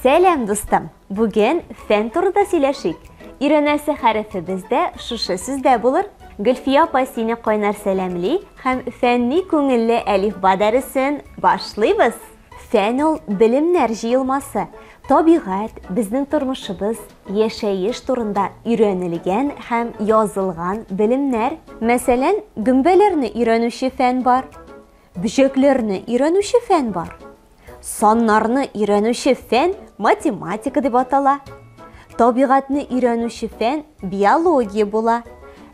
Сәлем, достым. Бүген фән турында сөйләшик. Өйрәнәсе хәрефе бездә шушы сүздә булыр. Гөлфия апа сине кайнар сәламли һәм фәнни күңелле әлифба дәресен башлыйбыз. Фән ул белемнәр җыелмасы. Табигать, безнең тормышыбыз, яшәеш турында өйрәнелгән һәм язылган белемнәр. Мәсәлән, гөмбәләрне өйрәнүче фән бар. Бөҗәкләрне өйрәнүче фән бар. Саннарны өйрәнүче фән математика дип атала. Табигатьне өйрәнүче фән биология була.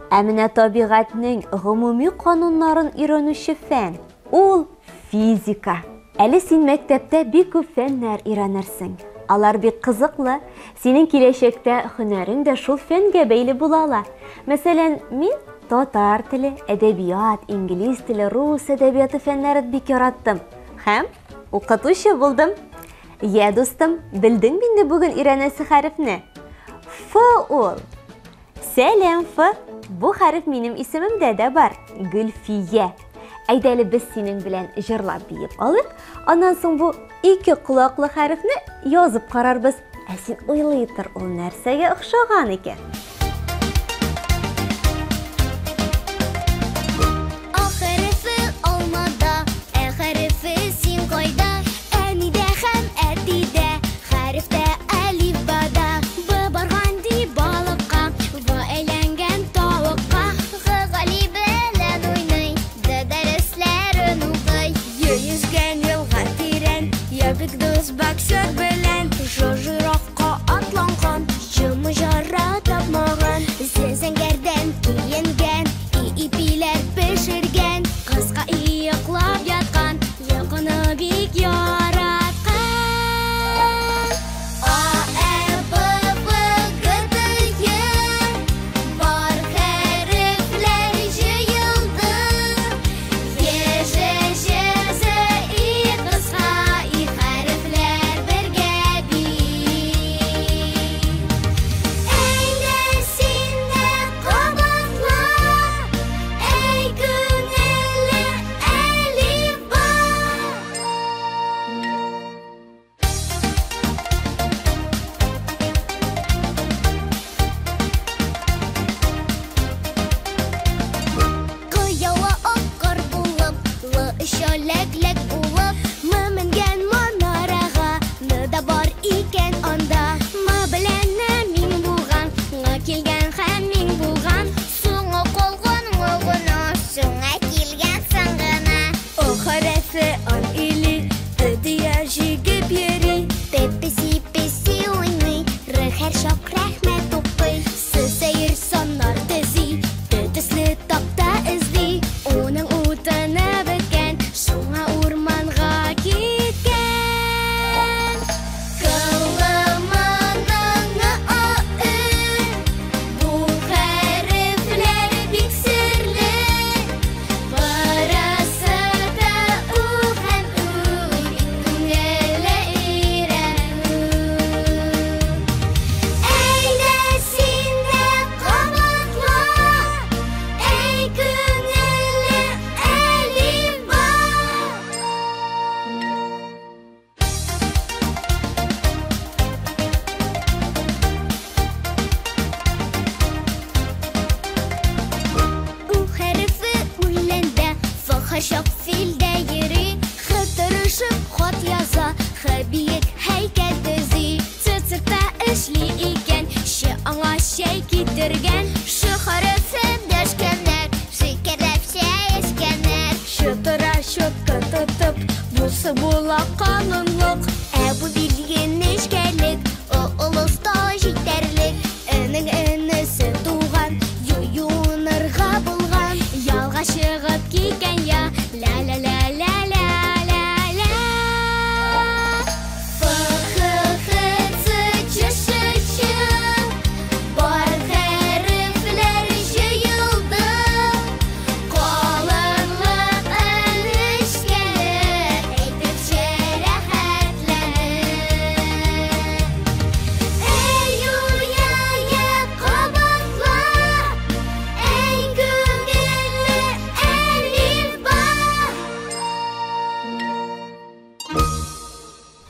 Ә менә табигатьнең гомуми кануннарын өйрәнүче фән ул физика. Әле син мәктәптә бик күп фәннәр өйрәнерсең. Алар бик кызыклы. Синең киләчәктә һөнәрең дә шул фәнгә бәйле була. Мәсәлән, мин татар теле, әдәбият, инглиз теле, рус әдәбияты фәннәрен бик яраттым. Һәм укытучы булдым. Я, достым, белдең инде бүген өйрәнәсе хәрефне? Ф ул. Сәлем, Ф. Бу хәреф минем исемемдә дә бар. Гөлфия. Әйдәле без синең белән җырлап биеп алыйк. Аннан соң бу ике кулаклы хәрефне язып карарбыз. Ә син уйлый тор, ул нәрсәгә охшаган икән?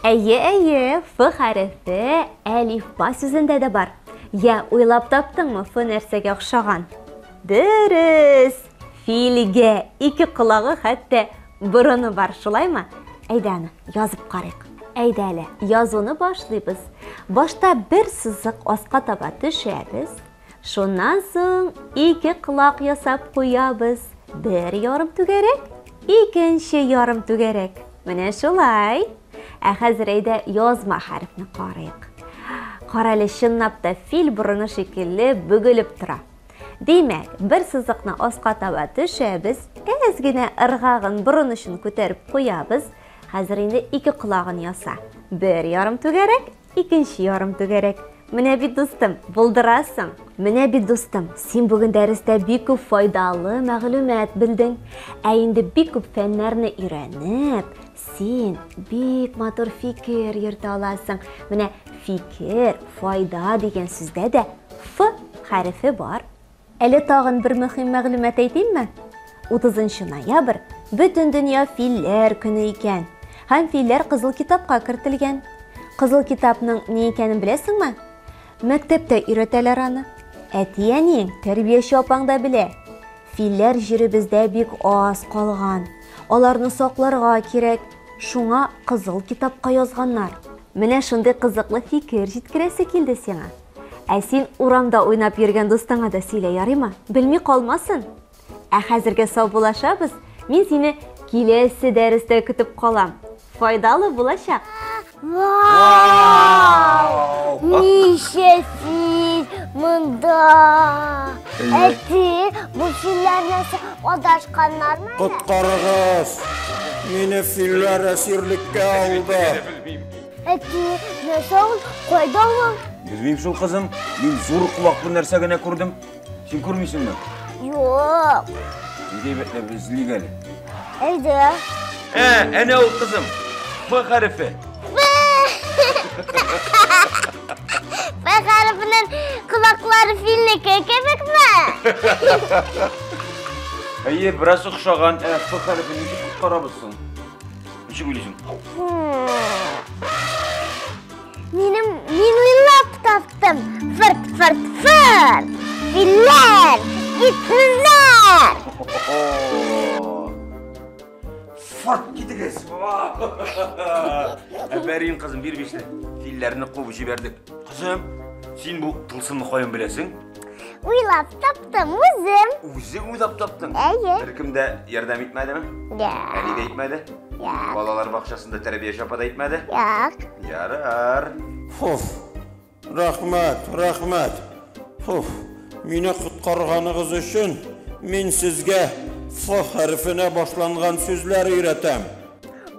Әйе, Ф хәрефе әлифба сүзендә дә бар. Я, уйлап таптыңмы Ф нәрсәгә охшаган? Дөрес! Филгә ике колагы, хәтта борыны бар, шулаймы? Әйдә аны язып карыйк. Әйдә әле, язуны башлыйбыз. Башта бер сызык аска таба төшәбез. Шуннан соң ике колак ясап куябыз. Бер ярым түгәрәк, икенче ярым түгәрәк. Менә шулай. Ә хәзер әйдә язма хәрефне карыйк. Каралы чынлап та фил борыны шикелле бөгелеп тора. Димәк, бер сызыкны аска таба төшәбез, әз генә ыргагын борын өчен күтәреп куябыз. Хәзер инде ике колагын яса. Бер ярым түгәрәк, икенче ярым түгәрәк. Менә бит дустым, булдырасың. Менә бит дустым, син бүген дәрестә бик күп файдалы мәгълүмат белдең. Ә инде бик күп фәннәрне өйрәнеп, син бик матур фикер йөртә аласың. Менә фикер, файда дигән сүздә дә Ф хәрефе бар. Әле тагын бер мөһим мәгълүмат әйтимме? 30 ноябрь бөтен дөнья филләр көне икән. Һәм филләр кызыл китапка кертелгән. Кызыл китапның ни икәнен беләсеңме? Мәктәптә өйрәтәләр аны. Әти-әниң, тәрбияче апаң да белә. Филләр җиребездә бик аз калган. Аларны сакларга кирәк. Шуңа кызыл китапка язганнар. Менә шундый кызыклы фикер җиткерәсе килде сиңа. Ә син урамда уйнап йөргән дустыңа да сөйлә, ярыймы? Белми калмасын. Ә хәзергә сау булашабыз. Мин сине киләсе дәрестә көтеп калам. Файдалы булачак. Вау! Ничә фил монда? Әти, бу филләр нәрсә адашканнармы? Коткарыгыз! Мине филләр әсирлеккә алды. Әти, нәрсә ул? Кайда ул? Белмим шул, кызым. Мин зур кулаклы нәрсә генә күрдем. Син күрмисеңме? Юк. Нидә бетле безлек әле? Әйдә. Әнә ул, кызым. Ф хәрефе. Ф хәрефенең колаклары филнеке кебекме? Әйе, бераз охшаган. Ф хәрефе ничек коткарабыз соң? Ничек уйлыйсың? Мин уйлап таптым. Фырт. Филләр, китләр. Фырт китегез. Әбәрин, кызым, бир бишне. Филләрне куып җибәрдек. Кызым, син бу тылсымны каян беләсең? Уйлап таптым үзем. Үзе уйлап таптың. Әйе. Беркем дә ярдәм итмәдеме? Әни дә итмәде? Балалар бакчасында тәрбияче апа да итмәде? Юк. Ярар. Рәхмәт. Мине коткарганыгыз өчен мин сезгә Ф хәрефенә башланган сүзләр өйрәтәм.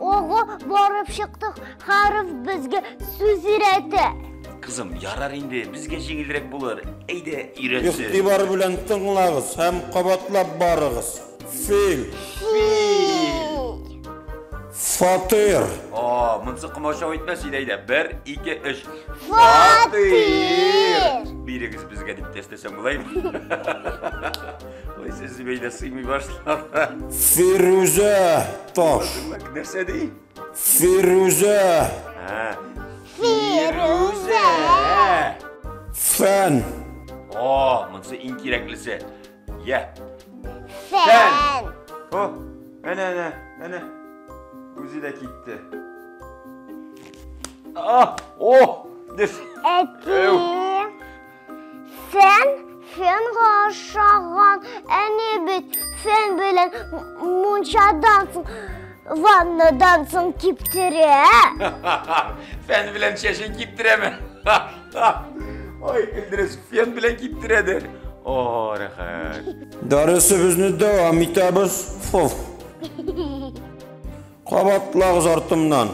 Ого, барып чыктык. Хәреф безгә сүз өйрәтә. Кызым, ярар инде, безгә җиңелрәк булыр. Әйдә, өйрәтсен. Игътибар белән тыңлагыз һәм кабатлап барыгыз. Фил. Фатир. Монсы кымаучау итмәс иде, әйдә. 1, 2, 3. Фатир. Бирегез безгә дип тәстәсәм булаймы? Ой, сез бәйдә сыймый башлар. Фирүзә. Таш. Нәрсә ди? Фирүзә. Фирүзә. Фән. Монсы иң кирәклесе. Я. Фән. Әнә. Үзе дә китте. Әти. Фән гашаган. Әни бит фән белән мунчадан соң, ваннадан соң киптерә. Фән белән чәчен киптерәме? Ой, көлдерәс, фән белән киптерәдер. Рәхәт. Дәресебезне дәвам итәбез. Кабатлагыз артымнан.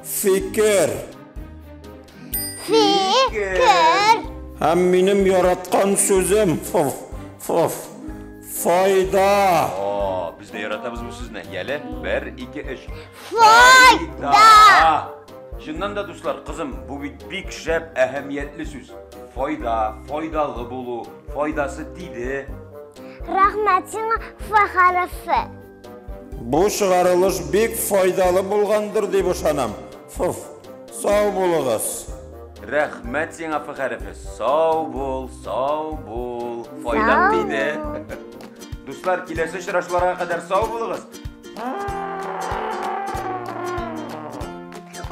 Фикер. Һәм минем яраткан сүзем. Файда. Biz de yaratабыз bu сүзне. Яле, 1, 2, 3. Файда. Шуннан да, дуслар, кызым, бу бик шәп әһәмиятле сүз. Файда, файдалы булу, файдасы тиде. Рәхмәт сиңа, Ф хәрефе. Бу чыгарылыш бик файдалы булгандыр дип ышанам. Sağ bulығыз. Рәхмәт сиңа Ф хәрефе. Сау бул. Файдам тиде. Дуслар, киләсе очрашуларга кадәр сау булыгыз.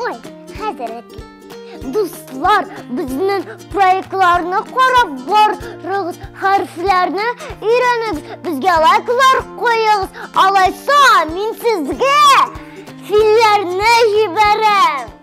Ой, хәзрәт. Дуслар, безнең проектларны карап барыгыз, хәрефләрне өйрәнегез, безгә лайклар куегыз. Алайса, мин сезгә филләрне җибәрәм.